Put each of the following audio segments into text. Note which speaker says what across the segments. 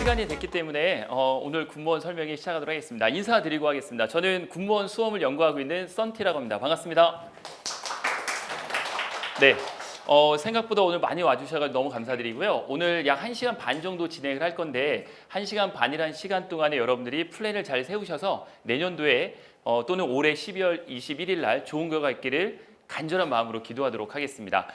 Speaker 1: 시간이 됐기 때문에 오늘 군무원 설명이 시작하도록 하겠습니다. 인사드리고 하겠습니다. 저는 군무원 수험을 연구하고 있는 썬티라고 합니다. 반갑습니다. 네. 생각보다 오늘 많이 와주셔서 너무 감사드리고요. 오늘 약 1시간 반 정도 진행을 할 건데 1시간 반이라는 시간 동안에 여러분들이 플랜을 잘 세우셔서 내년도에 또는 올해 12월 21일 날 좋은 결과 있기를 간절한 마음으로 기도하도록 하겠습니다.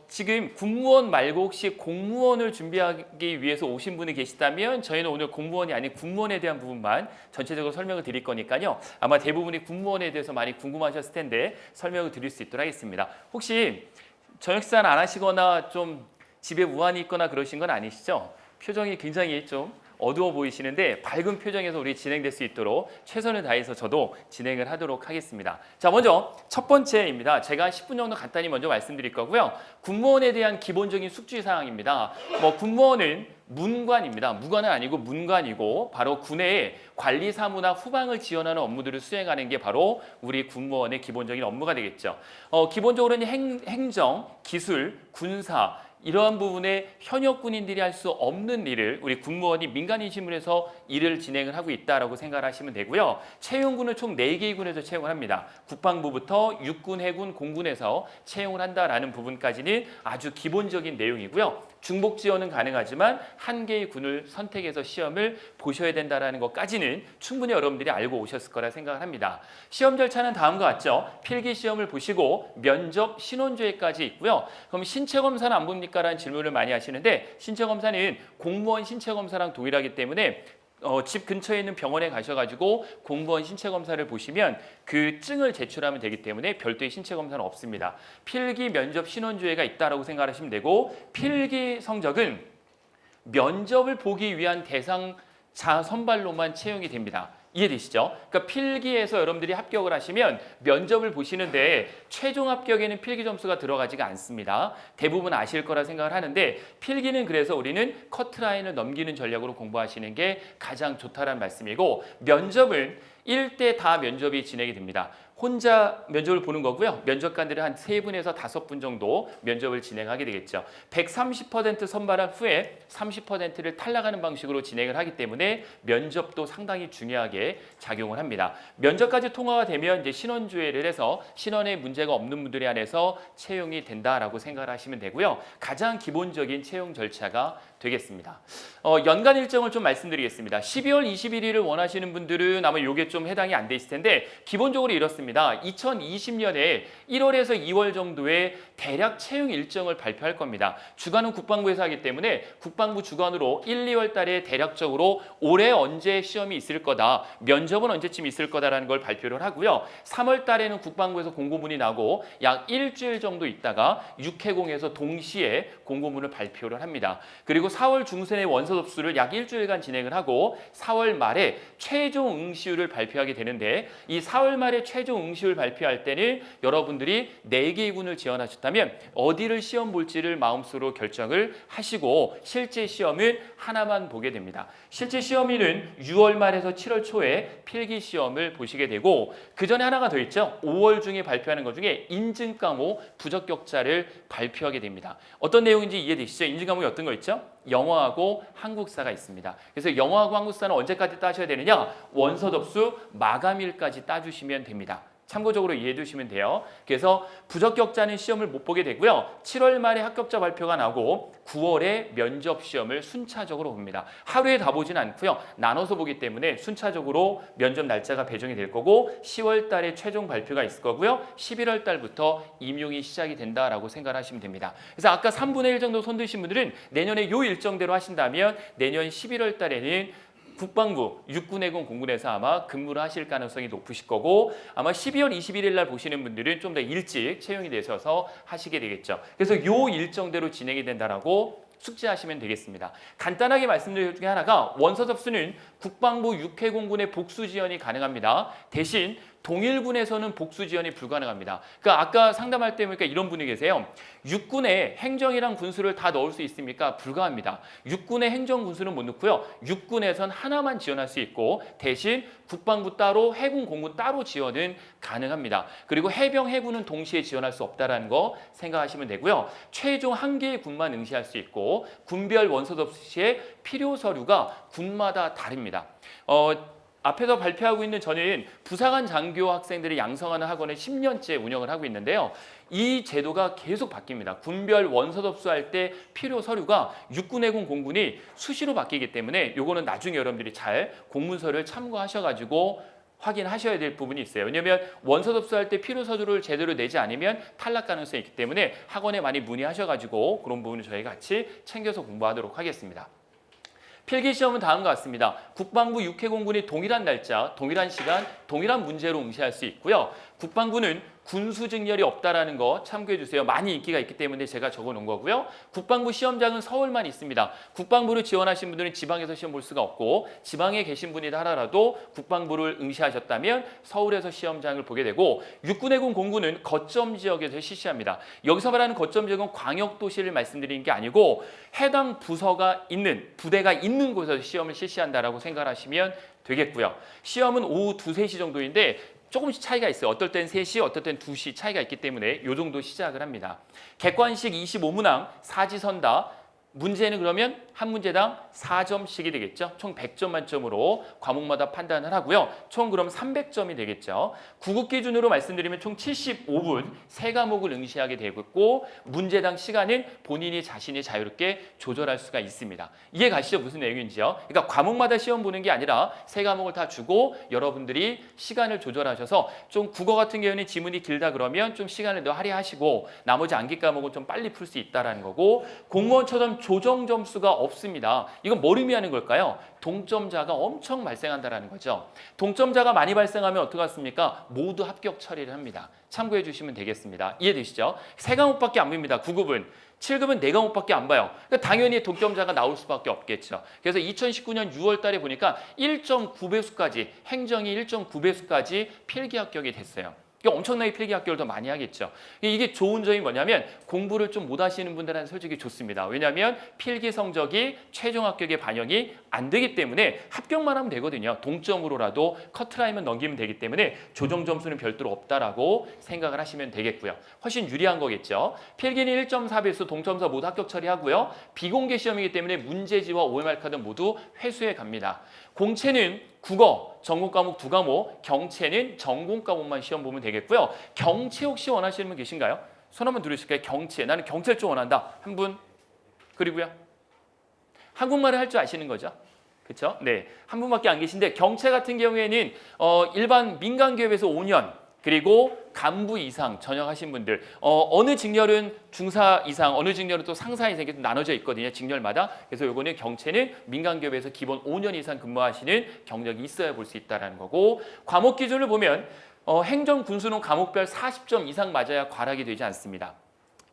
Speaker 1: 지금 군무원 말고 혹시 공무원을 준비하기 위해서 오신 분이 계시다면 저희는 오늘 공무원이 아닌 군무원에 대한 부분만 전체적으로 설명을 드릴 거니까요. 아마 대부분이 군무원에 대해서 많이 궁금하셨을 텐데 설명을 드릴 수 있도록 하겠습니다. 혹시 저녁 식사 안 하시거나 좀 집에 무한이 있거나 그러신 건 아니시죠? 표정이 굉장히 좀 어두워 보이시는데 밝은 표정에서 우리 진행될 수 있도록 최선을 다해서 저도 진행을 하도록 하겠습니다. 자, 먼저 첫 번째입니다. 제가 10분 정도 간단히 먼저 말씀드릴 거고요. 군무원에 대한 기본적인 숙지 사항입니다. 군무원은 문관입니다. 무관은 아니고 문관이고 바로 군의 관리 사무나 후방을 지원하는 업무들을 수행하는 게 바로 우리 군무원의 기본적인 업무가 되겠죠. 기본적으로는 행정, 기술, 군사 이러한 부분에 현역 군인들이 할 수 없는 일을 우리 군무원이 민간 인심을 해서 일을 진행을 하고 있다라고 생각을 하시면 되고요. 채용군은 총 4개의 군에서 채용을 합니다. 국방부부터 육군, 해군, 공군에서 채용을 한다라는 부분까지는 아주 기본적인 내용이고요. 중복 지원은 가능하지만 1개의 군을 선택해서 시험을 보셔야 된다는 것까지는 충분히 여러분들이 알고 오셨을 거라 생각을 합니다. 시험 절차는 다음과 같죠. 필기 시험을 보시고 면접, 신원조회까지 있고요. 그럼 신체 검사는 안 봅니까? 라는 질문을 많이 하시는데 신체 검사는 공무원 신체 검사랑 동일하기 때문에 집 근처에 있는 병원에 가셔가지고 공무원 신체 검사를 보시면 그 증을 제출하면 되기 때문에 별도의 신체 검사는 없습니다. 필기, 면접, 신원조회가 있다라고 생각하시면 되고 필기 성적은 면접을 보기 위한 대상자 선발로만 채용이 됩니다. 이해되시죠? 그러니까 필기에서 여러분들이 합격을 하시면 면접을 보시는데 최종 합격에는 필기 점수가 들어가지가 않습니다. 대부분 아실 거라 생각을 하는데 필기는 그래서 우리는 커트라인을 넘기는 전략으로 공부하시는 게 가장 좋다라는 말씀이고 면접은 1대 다 면접이 진행이 됩니다. 혼자 면접을 보는 거고요. 면접관들은 한 3분에서 5분 정도 면접을 진행하게 되겠죠. 130% 선발한 후에 30%를 탈락하는 방식으로 진행을 하기 때문에 면접도 상당히 중요하게 작용을 합니다. 면접까지 통과가 되면 이제 신원조회를 해서 신원에 문제가 없는 분들에 한해서 채용이 된다라고 생각을 하시면 되고요. 가장 기본적인 채용 절차가 되겠습니다. 연간 일정을 좀 말씀드리겠습니다. 12월 21일을 원하시는 분들은 아마 이게 좀 해당이 안 돼 있을 텐데 기본적으로 이렇습니다. 2020년에 1월에서 2월 정도의 대략 채용 일정을 발표할 겁니다. 주관은 국방부에서 하기 때문에 국방부 주관으로 1, 2월 달에 대략적으로 올해 언제 시험이 있을 거다, 면접은 언제쯤 있을 거다라는 걸 발표를 하고요. 3월 달에는 국방부에서 공고문이 나고 약 일주일 정도 있다가 육해공에서 동시에 공고문을 발표를 합니다. 그리고 4월 중순에 원서 접수를 약 일주일간 진행을 하고 4월 말에 최종 응시율을 발표하게 되는데 이 4월 말에 최종 응시율 발표할 때는 여러분들이 4개의 군을 지원하셨다면 어디를 시험 볼지를 마음속으로 결정을 하시고 실제 시험은 하나만 보게 됩니다. 실제 시험일은 6월 말에서 7월 초에 필기 시험을 보시게 되고 그 전에 하나가 더 있죠. 5월 중에 발표하는 것 중에 인증 과목 부적격자를 발표하게 됩니다. 어떤 내용인지 이해되시죠? 인증 과목이 어떤 거 있죠? 영어하고 한국사가 있습니다. 그래서 영어하고 한국사는 언제까지 따셔야 되느냐? 원서 접수 마감일까지 따주시면 됩니다. 참고적으로 이해해 주시면 돼요. 그래서 부적격자는 시험을 못 보게 되고요. 7월 말에 합격자 발표가 나고 9월에 면접 시험을 순차적으로 봅니다. 하루에 다 보진 않고요. 나눠서 보기 때문에 순차적으로 면접 날짜가 배정이 될 거고 10월 달에 최종 발표가 있을 거고요. 11월 달부터 임용이 시작이 된다라고 생각하시면 됩니다. 그래서 아까 3분의 1 정도 손드신 분들은 내년에 요 일정대로 하신다면 내년 11월 달에는 국방부, 육군해군, 공군에서 아마 근무를 하실 가능성이 높으실 거고 아마 12월 21일 날 보시는 분들은 좀 더 일찍 채용이 되셔서 하시게 되겠죠. 그래서 요 일정대로 진행이 된다라고 숙지하시면 되겠습니다. 간단하게 말씀드릴 중에 하나가 원서 접수는 국방부 육해공군의 복수 지원이 가능합니다. 대신 동일군에서는 복수 지원이 불가능합니다. 그러니까 아까 상담할 때 보니까 이런 분이 계세요. 육군에 행정이랑 군수를 다 넣을 수 있습니까? 불가합니다. 육군에 행정 군수는 못 넣고요. 육군에선 하나만 지원할 수 있고 대신 국방부 따로 해군 공군 따로 지원은 가능합니다. 그리고 해병 해군은 동시에 지원할 수 없다라는 거 생각하시면 되고요. 최종 한 개의 군만 응시할 수 있고 군별 원서접수시에 필요 서류가 군마다 다릅니다. 앞에서 발표하고 있는 저는 부사관 장교 학생들을 양성하는 학원을 10년째 운영을 하고 있는데요. 이 제도가 계속 바뀝니다. 군별 원서 접수할 때 필요 서류가 육군해군 공군이 수시로 바뀌기 때문에 요거는 나중에 여러분들이 잘 공문서를 참고하셔가지고 확인하셔야 될 부분이 있어요. 왜냐하면 원서 접수할 때 필요 서류를 제대로 내지 않으면 탈락 가능성이 있기 때문에 학원에 많이 문의하셔가지고 그런 부분을 저희가 같이 챙겨서 공부하도록 하겠습니다. 필기시험은 다음과 같습니다. 국방부 육해공군이 동일한 날짜, 동일한 시간, 동일한 문제로 응시할 수 있고요. 국방부는 군수 직렬이 없다라는 거 참고해 주세요. 많이 인기가 있기 때문에 제가 적어 놓은 거고요. 국방부 시험장은 서울만 있습니다. 국방부를 지원하신 분들은 지방에서 시험 볼 수가 없고 지방에 계신 분이라 하더라도 국방부를 응시하셨다면 서울에서 시험장을 보게 되고 육군해군 공군은 거점 지역에서 실시합니다. 여기서 말하는 거점 지역은 광역도시를 말씀드리는 게 아니고 해당 부서가 있는 부대가 있는 곳에서 시험을 실시한다라고 생각하시면 되겠고요. 시험은 오후 2, 3시 정도인데 조금씩 차이가 있어요. 어떨 땐 3시, 어떨 땐 2시 차이가 있기 때문에 이 정도 시작을 합니다. 객관식 25문항, 사지선다. 문제는 그러면 한 문제당 4점씩이 되겠죠. 총 100점 만점으로 과목마다 판단을 하고요. 총 그럼 300점이 되겠죠. 구급 기준으로 말씀드리면 총 75분 3과목을 응시하게 되고 문제당 시간은 본인이 자신이 자유롭게 조절할 수가 있습니다. 이해 가시죠? 무슨 내용인지요? 그러니까 과목마다 시험 보는 게 아니라 3과목을 다 주고 여러분들이 시간을 조절하셔서 좀 국어 같은 경우는 지문이 길다 그러면 좀 시간을 더 할애하시고 나머지 암기 과목은 좀 빨리 풀 수 있다는 거고 공무원처럼 조정 점수가 없습니다. 이건 뭘 의미하는 걸까요? 동점자가 엄청 발생한다는 거죠. 동점자가 많이 발생하면 어떡하십니까? 모두 합격 처리를 합니다. 참고해 주시면 되겠습니다. 이해되시죠? 3과목밖에 안 봅니다. 9급은. 7급은 4과목밖에 안 봐요. 그러니까 당연히 동점자가 나올 수밖에 없겠죠. 그래서 2019년 6월 달에 보니까 1.9배수까지 행정이 1.9배수까지 필기 합격이 됐어요. 엄청나게 필기 합격을 더 많이 하겠죠. 이게 좋은 점이 뭐냐면 공부를 좀 못 하시는 분들한테 솔직히 좋습니다. 왜냐하면 필기 성적이 최종 합격에 반영이 안 되기 때문에 합격만 하면 되거든요. 동점으로라도 커트라인만 넘기면 되기 때문에 조정 점수는 별도로 없다라고 생각을 하시면 되겠고요. 훨씬 유리한 거겠죠. 필기는 1.4배수 동점자 모두 합격 처리하고요. 비공개 시험이기 때문에 문제지와 OMR 카드 모두 회수해 갑니다. 공채는 국어, 전공 과목 2과목, 경채는 전공 과목만 시험 보면 되겠고요. 경채 혹시 원하시는 분 계신가요? 손 한번 들으실까요? 경채. 나는 경채를 좀 원한다. 한 분. 그리고요. 한국말을 할 줄 아시는 거죠? 그렇죠? 네. 한 분밖에 안 계신데 경채 같은 경우에는 일반 민간기업에서 5년 그리고 간부 이상 전역하신 분들 어느 직렬은 중사 이상 어느 직렬은 또 상사 이상 이렇게 나눠져 있거든요. 직렬마다. 그래서 요거는 경채는 민간기업에서 기본 5년 이상 근무하시는 경력이 있어야 볼 수 있다는 거고 과목 기준을 보면 행정 군수는 과목별 40점 이상 맞아야 과락이 되지 않습니다.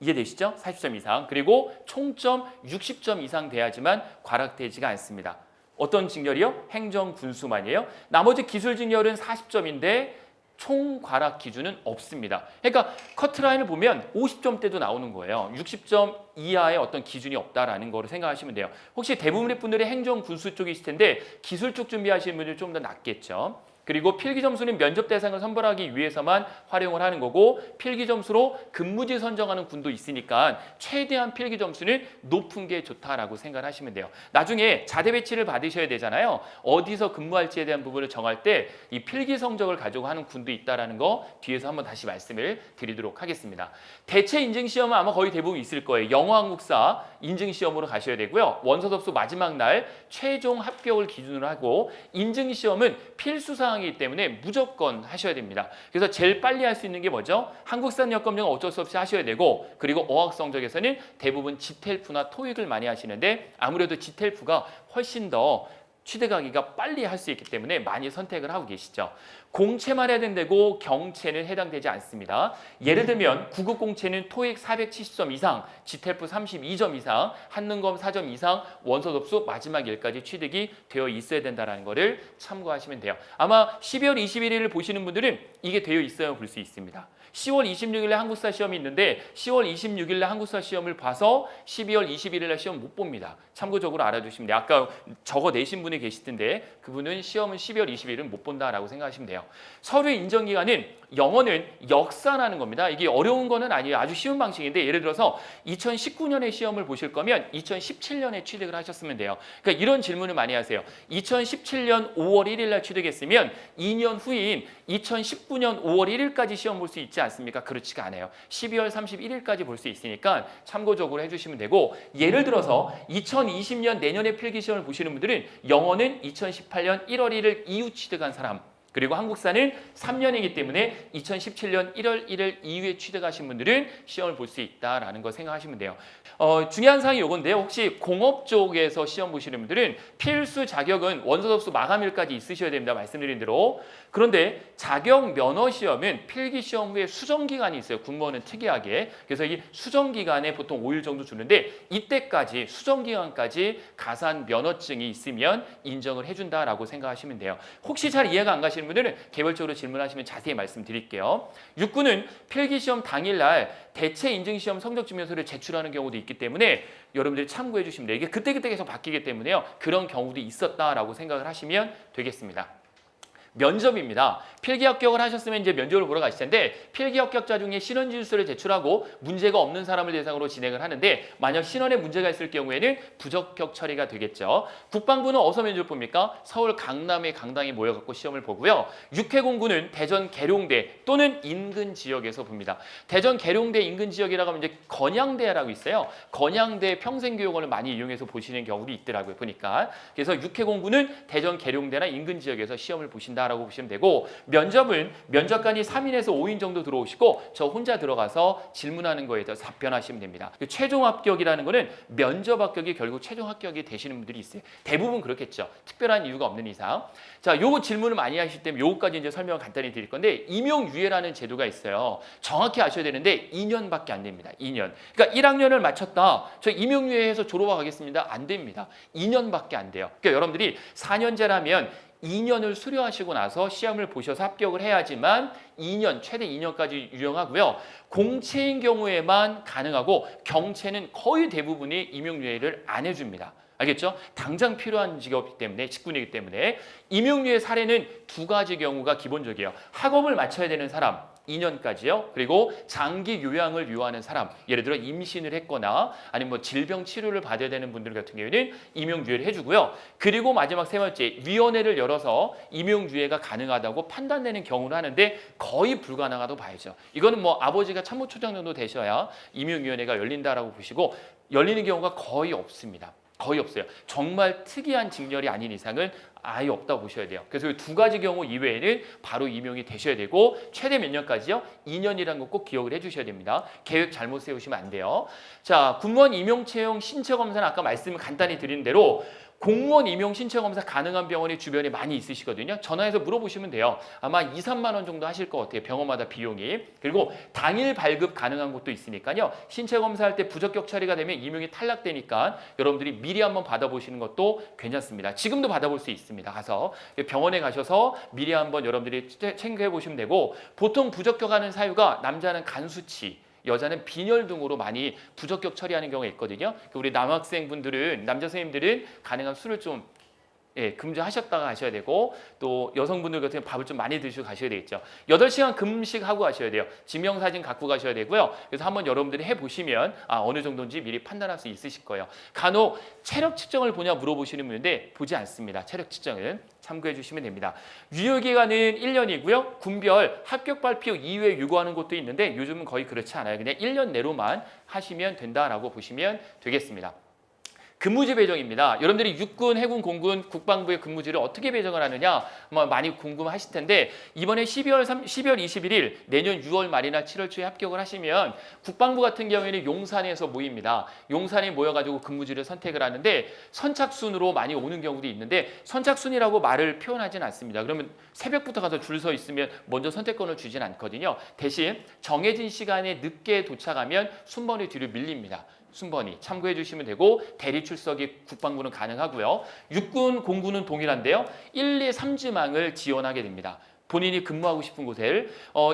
Speaker 1: 이해되시죠? 40점 이상. 그리고 총점 60점 이상 돼야지만 과락되지가 않습니다. 어떤 직렬이요? 행정 군수만이에요. 나머지 기술 직렬은 40점인데 총 과락 기준은 없습니다. 그러니까 커트라인을 보면 50점대도 나오는 거예요. 60점 이하의 어떤 기준이 없다라는 거로 생각하시면 돼요. 혹시 대부분의 분들이 행정 군수 쪽이실 텐데 기술 쪽 준비하시는 분들이 좀 더 낫겠죠. 그리고 필기 점수는 면접 대상을 선발하기 위해서만 활용을 하는 거고 필기 점수로 근무지 선정하는 군도 있으니까 최대한 필기 점수는 높은 게 좋다라고 생각을 하시면 돼요. 나중에 자대 배치를 받으셔야 되잖아요. 어디서 근무할지에 대한 부분을 정할 때 이 필기 성적을 가지고 하는 군도 있다라는 거 뒤에서 한번 다시 말씀을 드리도록 하겠습니다. 대체 인증 시험은 아마 거의 대부분 있을 거예요. 영어 한국사 인증 시험으로 가셔야 되고요. 원서 접수 마지막 날 최종 합격을 기준으로 하고 인증 시험은 필수 사항이기 때문에 무조건 하셔야 됩니다. 그래서 제일 빨리 할 수 있는 게 뭐죠? 한국사 여권명은 어쩔 수 없이 하셔야 되고 그리고 어학 성적에서는 대부분 지텔프나 토익을 많이 하시는데 아무래도 지텔프가 훨씬 더 취득하기가 빨리 할 수 있기 때문에 많이 선택을 하고 계시죠. 공채만 해당되고 경채는 해당되지 않습니다. 예를 들면 9급 공채는 토익 470점 이상, 지텔프 32점 이상, 한능검 4점 이상, 원서 접수 마지막 일까지 취득이 되어 있어야 된다는 것을 참고하시면 돼요. 아마 12월 21일을 보시는 분들은 이게 되어 있어야 볼 수 있습니다. 10월 26일에 한국사 시험이 있는데 10월 26일에 한국사 시험을 봐서 12월 21일에 시험 못 봅니다. 참고적으로 알아두시면 돼요. 아까 적어내신 분이 계실 텐데 그분은 시험은 12월 20일은 못 본다라고 생각하시면 돼요. 서류의 인정기간은 영어는 역사라는 겁니다. 이게 어려운 거는 아니에요. 아주 쉬운 방식인데 예를 들어서 2019년에 시험을 보실 거면 2017년에 취득을 하셨으면 돼요. 그러니까 이런 질문을 많이 하세요. 2017년 5월 1일 날 취득했으면 2년 후인 2019년 5월 1일까지 시험 볼 수 있지 않습니까? 그렇지가 않아요. 12월 31일까지 볼 수 있으니까 참고적으로 해주시면 되고 예를 들어서 2020년 내년에 필기시험을 보시는 분들은 영어는 2018년 1월 1일 이후 취득한 사람 그리고 한국사는 3년이기 때문에 2017년 1월 1일 이후에 취득하신 분들은 시험을 볼 수 있다라는 거 생각하시면 돼요. 중요한 사항이 이건데요. 혹시 공업 쪽에서 시험 보시는 분들은 필수 자격은 원서 접수 마감일까지 있으셔야 됩니다. 말씀드린 대로. 그런데 자격 면허 시험은 필기 시험 후에 수정 기간이 있어요. 군무원은 특이하게. 그래서 이 수정 기간에 보통 5일 정도 주는데 이때까지 수정 기간까지 가산 면허증이 있으면 인정을 해준다라고 생각하시면 돼요. 혹시 잘 이해가 안 가시는 분들은 개별적으로 질문하시면 자세히 말씀드릴게요. 육군은 필기시험 당일날 대체 인증시험 성적증명서를 제출하는 경우도 있기 때문에 여러분들이 참고해 주시면 돼요. 이게 그때그때 계속 바뀌기 때문에요. 그런 경우도 있었다라고 생각을 하시면 되겠습니다. 면접입니다. 필기 합격을 하셨으면 이제 면접을 보러 가실 텐데 필기 합격자 중에 신원 진술서를 제출하고 문제가 없는 사람을 대상으로 진행을 하는데 만약 신원에 문제가 있을 경우에는 부적격 처리가 되겠죠. 국방부는 어디서 면접 봅니까? 서울 강남의 강당에 모여갖고 시험을 보고요. 육해공군은 대전 계룡대 또는 인근 지역에서 봅니다. 대전 계룡대 인근 지역이라고 하면 이제 건양대라고 있어요. 건양대 평생교육원을 많이 이용해서 보시는 경우도 있더라고요. 보니까. 그래서 육해공군은 대전 계룡대나 인근 지역에서 시험을 보신다. 라고 보시면 되고 면접은 면접관이 3인에서 5인 정도 들어오시고 저 혼자 들어가서 질문하는 거에 대해서 답변하시면 됩니다. 최종 합격이라는 거는 면접 합격이 결국 최종 합격이 되시는 분들이 있어요. 대부분 그렇겠죠. 특별한 이유가 없는 이상. 자, 요거 질문을 많이 하실 때문에 요거까지 이제 설명을 간단히 드릴 건데 임용유예라는 제도가 있어요. 정확히 아셔야 되는데 2년밖에 안 됩니다. 2년. 그러니까 1학년을 마쳤다. 저 임용유예해서 졸업하겠습니다. 안 됩니다. 2년밖에 안 돼요. 그러니까 여러분들이 4년제라면 2년을 수료하시고 나서 시험을 보셔서 합격을 해야지만 2년, 최대 2년까지 유용하고요. 공채인 경우에만 가능하고 경채는 거의 대부분이 임용유예를 안 해줍니다. 알겠죠? 당장 필요한 직업이기 때문에 직군이기 때문에 임용유예 사례는 두 가지 경우가 기본적이에요. 학업을 마쳐야 되는 사람 2년까지요. 그리고 장기 요양을 요하는 사람, 예를 들어 임신을 했거나 아니면 뭐 질병 치료를 받아야 되는 분들 같은 경우에는 임용유예를 해주고요. 그리고 마지막 세 번째, 위원회를 열어서 임용유예가 가능하다고 판단되는 경우를 하는데 거의 불가능하다고 봐야죠. 이거는 뭐 아버지가 참모총장 정도 되셔야 임용위원회가 열린다라고 보시고 열리는 경우가 거의 없습니다. 거의 없어요. 정말 특이한 직렬이 아닌 이상은 아예 없다고 보셔야 돼요. 그래서 이 두 가지 경우 이외에는 바로 임용이 되셔야 되고 최대 몇 년까지요? 2년이라는 거 꼭 기억을 해주셔야 됩니다. 계획 잘못 세우시면 안 돼요. 자, 군무원 임용 채용 신체 검사는 아까 말씀을 간단히 드린 대로 공무원 임용 신체 검사 가능한 병원이 주변에 많이 있으시거든요. 전화해서 물어보시면 돼요. 아마 2, 3만 원 정도 하실 것 같아요. 병원마다 비용이. 그리고 당일 발급 가능한 곳도 있으니까요. 신체 검사할 때 부적격 처리가 되면 임용이 탈락되니까 여러분들이 미리 한번 받아보시는 것도 괜찮습니다. 지금도 받아볼 수 있습니다. 가서 병원에 가셔서 미리 한번 여러분들이 챙겨해 보시면 되고 보통 부적격하는 사유가 남자는 간 수치, 여자는 빈혈 등으로 많이 부적격 처리하는 경우가 있거든요. 우리 남학생분들은 남자 선생님들은 가능한 술을 좀 금주하셨다가 가셔야 되고 또 여성분들 같은 경우 밥을 좀 많이 드시고 가셔야 되겠죠. 8시간 금식하고 가셔야 돼요. 증명사진 갖고 가셔야 되고요. 그래서 한번 여러분들이 해보시면 어느 정도인지 미리 판단할 수 있으실 거예요. 간혹 체력 측정을 보냐 물어보시는 분인데 보지 않습니다. 체력 측정은 참고해 주시면 됩니다. 유효기간은 1년이고요. 군별 합격 발표 이후에 요구하는 곳도 있는데 요즘은 거의 그렇지 않아요. 그냥 1년 내로만 하시면 된다라고 보시면 되겠습니다. 근무지 배정입니다. 여러분들이 육군, 해군, 공군, 국방부의 근무지를 어떻게 배정을 하느냐 많이 궁금하실 텐데 이번에 12월 21일 내년 6월 말이나 7월 초에 합격을 하시면 국방부 같은 경우에는 용산에서 모입니다. 용산에 모여가지고 근무지를 선택을 하는데 선착순으로 많이 오는 경우도 있는데 선착순이라고 말을 표현하진 않습니다. 그러면 새벽부터 가서 줄 서 있으면 먼저 선택권을 주진 않거든요. 대신 정해진 시간에 늦게 도착하면 순번이 뒤로 밀립니다. 순번이 참고해 주시면 되고 대리 출석이 국방부는 가능하고요. 육군, 공군은 동일한데요. 1, 2, 3지망을 지원하게 됩니다. 본인이 근무하고 싶은 곳을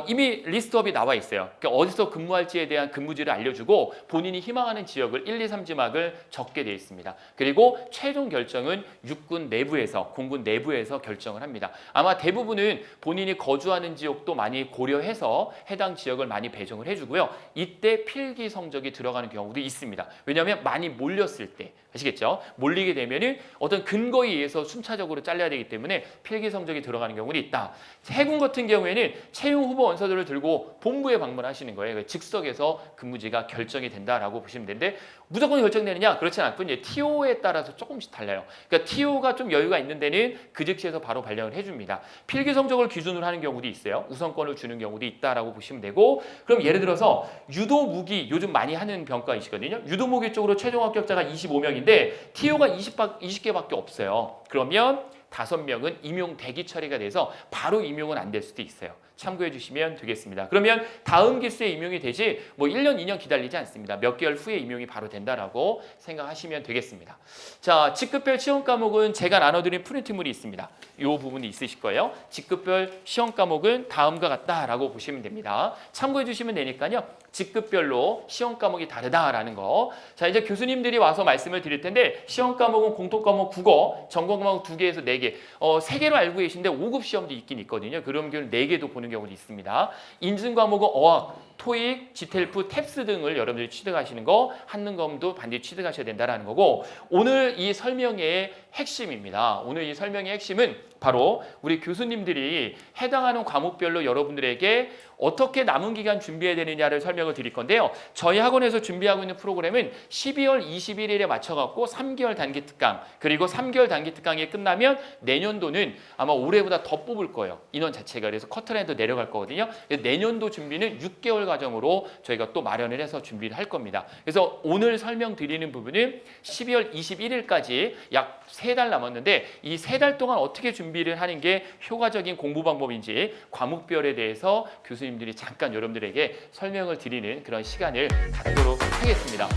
Speaker 1: 이미 리스트업이 나와 있어요. 그러니까 어디서 근무할지에 대한 근무지를 알려주고 본인이 희망하는 지역을 1, 2, 3지막을 적게 되어 있습니다. 그리고 최종 결정은 육군 내부에서, 공군 내부에서 결정을 합니다. 아마 대부분은 본인이 거주하는 지역도 많이 고려해서 해당 지역을 많이 배정을 해주고요. 이때 필기 성적이 들어가는 경우도 있습니다. 왜냐하면 많이 몰렸을 때, 아시겠죠? 몰리게 되면은 어떤 근거에 의해서 순차적으로 잘려야 되기 때문에 필기 성적이 들어가는 경우도 있다. 해군 같은 경우에는 채용 후보 원서들을 들고 본부에 방문하시는 거예요. 즉석에서 근무지가 결정이 된다라고 보시면 되는데 무조건 결정되느냐? 그렇지 않고 이제 TO에 따라서 조금씩 달라요. 그러니까 TO가 좀 여유가 있는 데는 그 즉시에서 바로 발령을 해줍니다. 필기 성적을 기준으로 하는 경우도 있어요. 우선권을 주는 경우도 있다라고 보시면 되고 그럼 예를 들어서 유도 무기 요즘 많이 하는 병과이시거든요. 유도 무기 쪽으로 최종 합격자가 25명인데 TO가 20개밖에 없어요. 그러면 5명은 임용 대기 처리가 돼서 바로 임용은 안 될 수도 있어요. 참고해 주시면 되겠습니다. 그러면 다음 기수에 임용이 되지 1년, 2년 기다리지 않습니다. 몇 개월 후에 임용이 바로 된다라고 생각하시면 되겠습니다. 자, 직급별 시험 과목은 제가 나눠드린 프린트물이 있습니다. 이 부분이 있으실 거예요. 직급별 시험 과목은 다음과 같다라고 보시면 됩니다. 참고해 주시면 되니까요. 직급별로 시험 과목이 다르다라는 거. 자, 이제 교수님들이 와서 말씀을 드릴 텐데 시험 과목은 공통 과목 국어, 전공 과목 2개에서 4개, 3개로 알고 계신데 5급 시험도 있긴 있거든요. 그런 경우는 4개도 보는 경우도 있습니다. 인증 과목은 어학, 토익, 지텔프, 탭스 등을 여러분들이 취득하시는 거, 한능검도 반드시 취득하셔야 된다는 거고 오늘 이 설명의 핵심입니다. 오늘 이 설명의 핵심은 바로 우리 교수님들이 해당하는 과목별로 여러분들에게 어떻게 남은 기간 준비해야 되느냐를 설명을 드릴 건데요. 저희 학원에서 준비하고 있는 프로그램은 12월 21일에 맞춰갖고 3개월 단기 특강 그리고 3개월 단기 특강이 끝나면 내년도는 아마 올해보다 더 뽑을 거예요. 인원 자체가. 그래서 커트라인도 내려갈 거거든요. 내년도 준비는 6개월 과정으로 저희가 또 마련을 해서 준비를 할 겁니다. 그래서 오늘 설명드리는 부분은 12월 21일까지 약 3달 남았는데 이 3달 동안 어떻게 준비를 하는 게 효과적인 공부 방법인지 과목별에 대해서 교수님들이 잠깐 여러분들에게 설명을 드리는 그런 시간을 갖도록 하겠습니다.